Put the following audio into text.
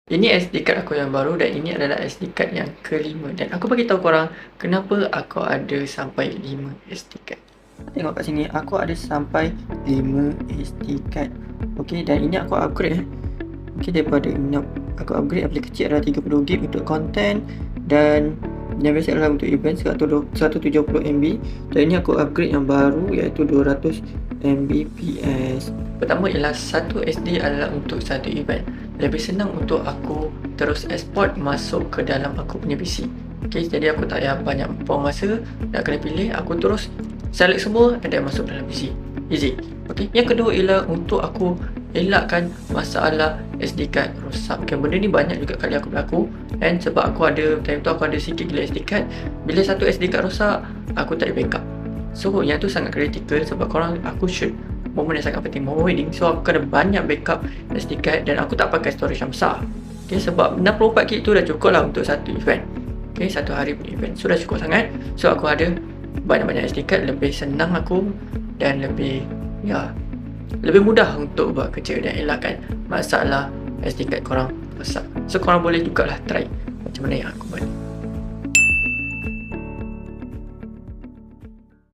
Ini SD card aku yang baru dan ini adalah SD card yang kelima. Dan aku bagi tahu korang kenapa aku ada sampai 5 SD card. Tengok kat sini, aku ada sampai 5 SD card. Okey, dan ini aku upgrade Okey, daripada ini aku upgrade yang paling kecil adalah 30GB untuk konten dan yang biasa adalah untuk event 170MB. Dan ini aku upgrade yang baru iaitu 200Mbps. Pertama ialah satu SD adalah untuk satu event. Lebih senang untuk aku terus export masuk ke dalam aku punya PC. Okay, jadi aku tak payah banyak buang masa nak kena pilih. Aku terus select semua dan masuk dalam PC. Easy. Okay. Yang kedua ialah untuk aku elakkan masalah SD card rosak. Okay, benda ni banyak juga kali aku berlaku. Dan sebab aku ada, time tu aku ada sikit gila SD card. Bila satu SD card rosak, aku tak ada backup. So yang tu sangat kritikal sebab korang, aku shoot momen yang sangat penting, momen wedding. So aku kena banyak backup SD card dan aku tak pakai storage yang besar. Okay, sebab 64GB tu dah cukup lah untuk satu event. Okay, satu hari punya event. So dah cukup sangat. So aku ada banyak-banyak SD card, lebih senang aku dan lebih mudah untuk buat kerja dan elakkan masalah SD card korang rosak. So korang boleh jugalah try macam mana yang aku buat.